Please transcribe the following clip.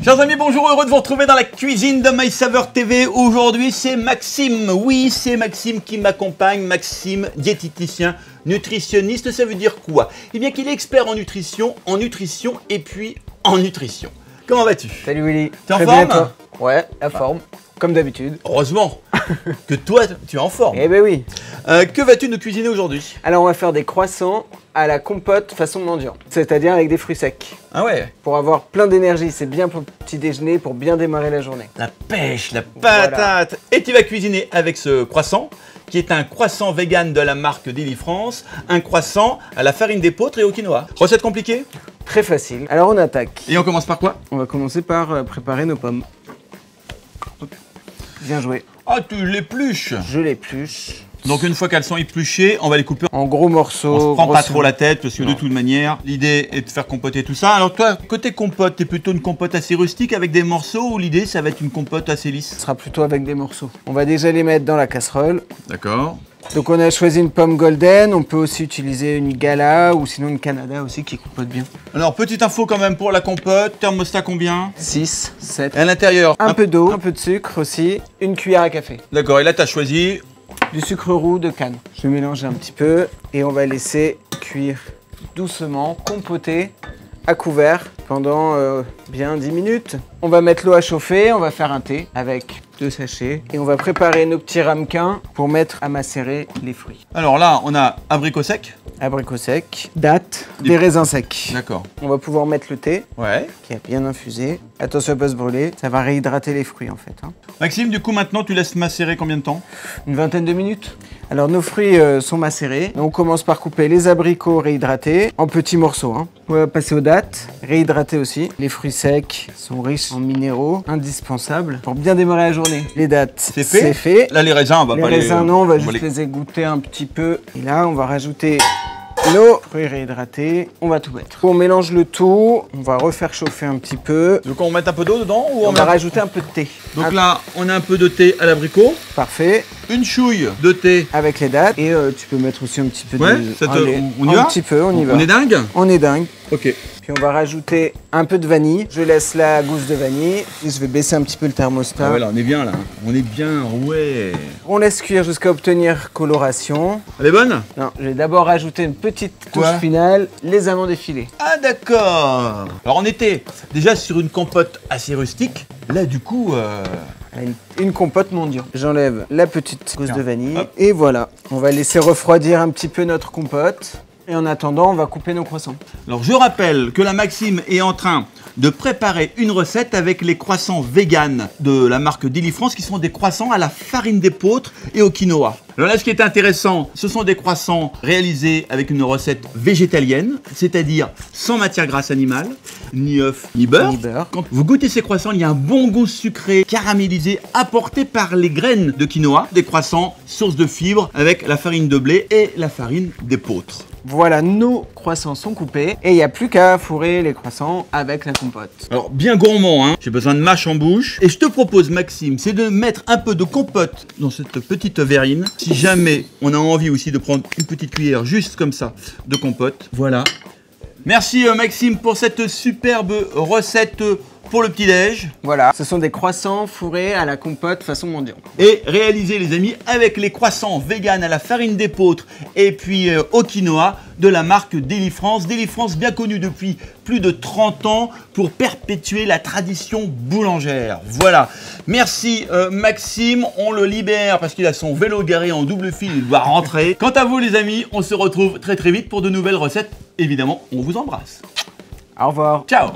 Chers amis, bonjour, heureux de vous retrouver dans la cuisine de My Saveur TV. Aujourd'hui, c'est Maxime. Oui, c'est Maxime qui m'accompagne. Maxime, diététicien, nutritionniste. Ça veut dire quoi? Eh bien qu'il est expert en nutrition et puis en nutrition. Comment vas-tu? Salut Willy. T'es en forme? Ouais, la forme, comme d'habitude. Heureusement que toi, tu es en forme. Eh ben oui. Que vas-tu nous cuisiner aujourd'hui? Alors on va faire des croissants à la compote façon mendiant, c'est-à-dire avec des fruits secs. Ah ouais? Pour avoir plein d'énergie, c'est bien pour le petit déjeuner, pour bien démarrer la journée. La pêche, la patate. Voilà. Et tu vas cuisiner avec ce croissant, qui est un croissant vegan de la marque Deli-France, un croissant à la farine d'épeautre et au quinoa. Recette compliquée? Très facile. Alors on attaque. Et on commence par quoi? On va commencer par préparer nos pommes. Bien joué. Ah, tu l'épluches? Je l'épluche. Donc une fois qu'elles sont épluchées, on va les couper en gros morceaux. On se prend pas trop la tête parce que de toute manière, l'idée est de faire compoter tout ça. Alors toi, côté compote, t'es plutôt une compote assez rustique avec des morceaux ou l'idée ça va être une compote assez lisse? Ce sera plutôt avec des morceaux. On va déjà les mettre dans la casserole. D'accord. Donc on a choisi une pomme golden, on peut aussi utiliser une Gala ou sinon une Canada aussi qui compote bien. Alors petite info quand même pour la compote, thermostat combien? 6, 7. Et à l'intérieur? Un peu d'eau, un peu de sucre aussi, une cuillère à café. D'accord, et là tu as choisi? Du sucre roux de canne. Je vais mélanger un petit peu et on va laisser cuire doucement, compoter à couvert pendant bien 10 minutes. On va mettre l'eau à chauffer, on va faire un thé avec 2 sachets et on va préparer nos petits ramequins pour mettre à macérer les fruits. Alors là, on a abricot sec. Abricot sec, dattes, des raisins secs. D'accord. On va pouvoir mettre le thé qui a bien infusé. Attention à ne pas se brûler, ça va réhydrater les fruits en fait. Maxime, du coup maintenant tu laisses macérer combien de temps? Une vingtaine de minutes. Alors nos fruits sont macérés. On commence par couper les abricots réhydratés en petits morceaux. On va passer aux dattes, réhydrater aussi. Les fruits secs sont riches en minéraux, indispensables pour bien démarrer la journée. Les dattes, c'est fait. Là les raisins, on va pas les... Les raisins non, on va juste les égoutter un petit peu. Et là on va rajouter nos fruits réhydratés, on va tout mettre. On mélange le tout, on va refaire chauffer un petit peu. Donc on met un peu d'eau dedans ou on va rajouter un peu de thé. Donc là, on a un peu de thé à l'abricot. Parfait. Une chouille de thé avec les dattes. Et tu peux mettre aussi un petit peu de... on y va? Un petit peu, on y va. On est dingue? On est dingue. Ok. Puis on va rajouter un peu de vanille. Je laisse la gousse de vanille. Et je vais baisser un petit peu le thermostat. Ah ouais, là, on est bien là. On est bien, ouais. On laisse cuire jusqu'à obtenir coloration. Elle est bonne? Non, je vais d'abord rajouter une petite touche finale, les amandes effilées. Ah d'accord. Alors on était déjà sur une compote assez rustique. Là du coup... Une compote mendiant. J'enlève la petite gousse de vanille. Hop. Et voilà. On va laisser refroidir un petit peu notre compote. Et en attendant, on va couper nos croissants. Alors je rappelle que la Maxime est en train de préparer une recette avec les croissants vegan de la marque Deli-France qui sont des croissants à la farine d'épeautre et au quinoa. Alors là, ce qui est intéressant, ce sont des croissants réalisés avec une recette végétalienne, c'est-à-dire sans matière grasse animale, ni œuf, ni beurre. Quand vous goûtez ces croissants, il y a un bon goût sucré, caramélisé, apporté par les graines de quinoa, des croissants source de fibres avec la farine de blé et la farine d'épeautre. Voilà, nos croissants sont coupés et il n'y a plus qu'à fourrer les croissants avec la compote. Alors bien gourmand, hein. J'ai besoin de mâche en bouche. Et je te propose, Maxime, c'est de mettre un peu de compote dans cette petite verrine. Si jamais on a envie aussi de prendre une petite cuillère juste comme ça de compote. Voilà. Merci Maxime pour cette superbe recette pour le petit-déj. Voilà, ce sont des croissants fourrés à la compote façon mendiant. Et réalisés les amis avec les croissants vegan à la farine d'épeautre et puis au quinoa de la marque Deli-France. Deli-France bien connue depuis plus de 30 ans pour perpétuer la tradition boulangère. Voilà, merci Maxime, on le libère parce qu'il a son vélo garé en double fil, il doit rentrer. Quant à vous les amis, on se retrouve très vite pour de nouvelles recettes. Évidemment, on vous embrasse. Au revoir. Ciao.